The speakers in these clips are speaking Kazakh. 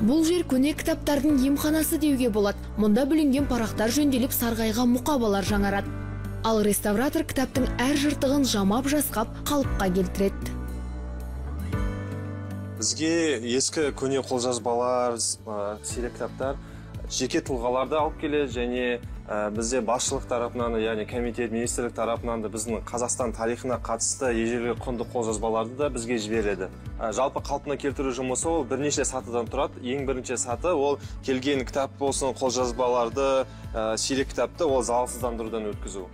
Бұл жер көне кітаптардың емханасы деуге болады. Мұнда бүлінген парақтар жөнделіп, сарғайға мұқабалар жаңарады. Ал реставратор кітаптың әр жыртығын жамап жасқап, қалыпқа келтіреді. Бізге ескі көне қолжазбалар, сирек кітаптар жеке тұлғаларды алып келеді, және бізде басшылық тарапынан, яғни комитет, министрлік тарапынан да біздің Қазақстан тарихына қатысты ежелгі құнды қолжазбаларды да бізге жібереді. Жалпы қалпына келтіру жұмысы ол бірнеше сатыдан тұрады. Ең бірінші саты ол келген кітап болсын, қолжазбаларды, сирек кітапты ол залалсыздандырудан өткізу.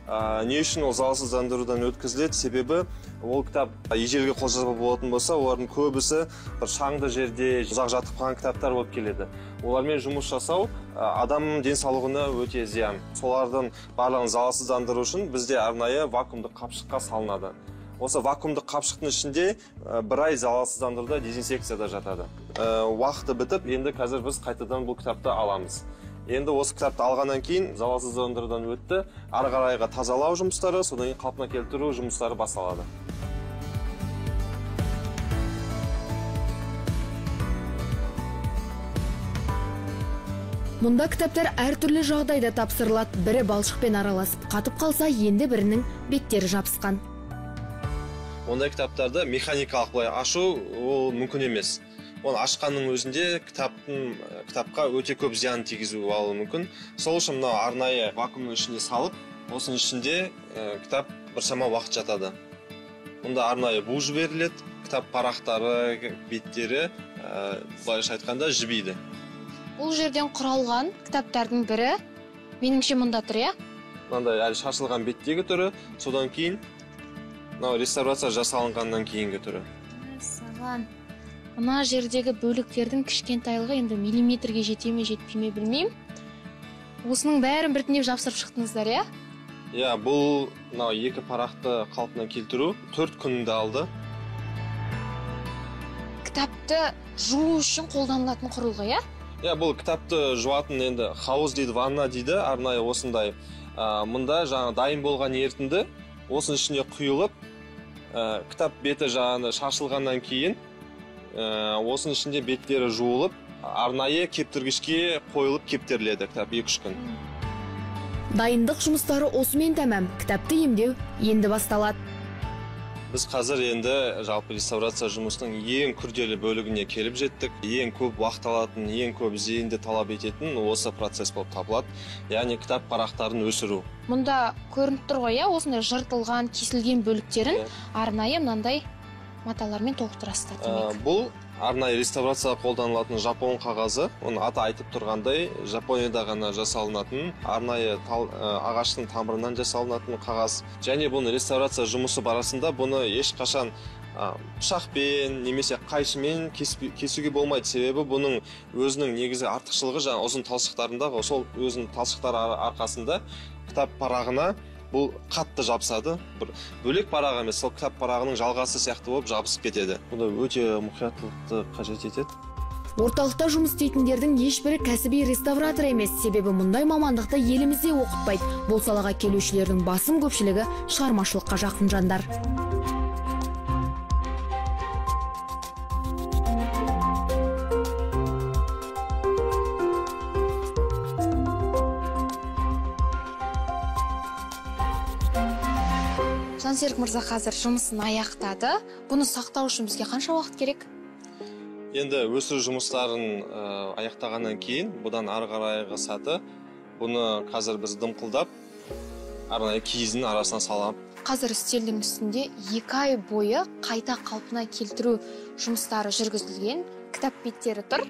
Не үшін ол залалсыздандырудан өткізіледі? Себебі ол кітап ежелгі қолжазба болатын болса, олардың көбісі бір шаңды жерде ұзақ жатып қалған кітаптар болып келеді. Олармен жұмыс жасау адам денсаулығына өте зиян. Солардың барлығын залалсыздандыру үшін бізде арнайы вакуумдық қапшыққа салынады. Осы вакуумдық қапшықтың ішінде бір ай залалсыздандыруда, дезинсекцияда жатады. Уақыты бітіп, енді қазір біз қайтадан бұл кітапты аламыз. Енді осы кітапты алғаннан кейін залалсыздандырудан өтті, ары қарайға тазалау жұмыстары, содан кейін қалпына келтіру жұмыстары басталады. Мұнда кітаптар әртүрлі жағдайда тапсырылады. Бірі балшықпен араласып қатып қалса, енді бірінің беттері жабысқан. Ондай кітаптарды механикалық былай ашу ол мүмкін емес. Оны ашқанның өзінде кітапқа өте көп зиян тигізу алуы мүмкін. Сол үшін мынау арнайы вакуумның ішіне салып, осының ішінде кітап біршама уақыт жатады. Мұнда арнайы бу жіберіледі, кітап парақтары, беттері, былайша айтқанда жібиді. Бұл жерден құралған кітаптардың бірі меніңше мұнда тұр, иә? Мынандай әлі шашылған беттегі түрі, содан кейін реставрация жасалынғаннан кейінгі түрі. Мына жердегі бөліктердің кішкентайлығы енді миллиметрге жете ме, жетпей ме білмеймін. Осының бәрін біртіндеп жапсырып шықтыңыздар, иә? Иә, бұл екі парақты қалпына келтіру 4 күнді алды. Кітапты жуу үшін қолданылатын құрылғы, иә? Иә, бұл кітапты жуатын енді хауыз дейді, ванна дейді, арнайы осындай. Мұнда жаңа дайын болған ерітінді осының ішіне құйылып, кітап беті жаңа шашылғаннан кейін осының ішінде беттері жуылып, арнайы кептіргішке қойылып кептіріледі кітап 2-3 күн. Дайындық жұмыстары осымен тәмам. Кітапты емдеу енді басталады. Біз қазір енді жалпы реставрация жұмысының ең күрделі бөлігіне келіп жеттік. Ең көп уақыт алатын, ең көп зейінді талап ететін осы процесс болып табылады. Яғни кітап парақтарын өсіру. Мұнда көрініп тұр ғой, иә, осындай жыртылған, кесілген бөліктерін арнайы мынандай маталармен толықтырасыздар демек. Бұл арнайы реставрация қолданылатын жапон қағазы. Оны аты айтып тұрғандай, Жапонияда ғана жасалынатын, арнайы ағаштың тамырынан жасалынатын қағаз. Және бұны реставрация жұмысы барысында бұны ешқашан пышақпен немесе қайшымен кесуге болмайды. Себебі бұның өзінің негізі артықшылығы жаңа ұзын талшықтарында, сол өзінің талшықтары арқасында кітап парағына бұл қатты жабысады. Бөлек парақ емес, сол кітап парағының жалғасы сияқты болып жабысып кетеді. Бұны өте мұқияттылықты қажет етеді. Орталықта жұмыс істейтіндердің ешбірі кәсіби реставратор емес, себебі мұндай мамандықты елімізде оқытпайды. Бұл салаға келушілердің басым көпшілігі шығармашылыққа жақын жандар. Жансерік мырза қазір жұмысын аяқтады. Бұны сақтау үшін бізге қанша уақыт керек? Енді өсіру жұмыстарын аяқтағаннан кейін, бұдан ары қарайғы саты, бұны қазір біз дымқылдап, арнайы киіздің арасына салам. Қазір үстелдің үстінде 2 ай бойы қайта қалпына келтіру жұмыстары жүргізілген, кітап беттері тұр.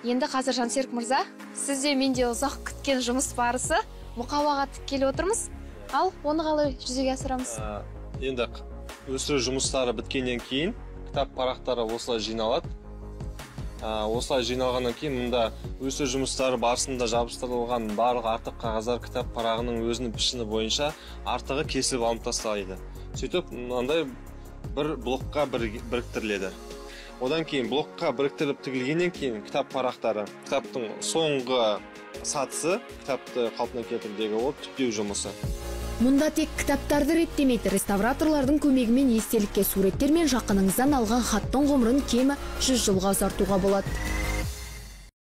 Енді қазір Жансерік мырза, сіз де мен де ұзақ күткен жұмыс барысы мұқабаға тіккелі отырмыз. Ал, оны қалай жүзеге асырамыз? Енді өсіру жұмыстары біткеннен кейін кітап парақтары осылай жиналады. Осылай жиналғаннан кейін мұнда өсіру жұмыстары барысында жабыстырылған барлық артық қағаздар кітап парағының өзінің пішіні бойынша артығы кесіліп алынып тасталады. Сөйтіп, мынандай бір блокқа біріктіріледі. Одан кейін блокқа біріктіріліп тігілгеннен кейін кітап парақтары, кітаптың соңғы сатысы, кітапты қалпына келтірудегі ол түптеу жұмысы. Мұнда тек кітаптарды реттемейді, реставраторлардың көмегімен естелікке суреттер мен жақыныңыздан алған хаттың ғұмырын кемі 100 жылға ұзартуға болады.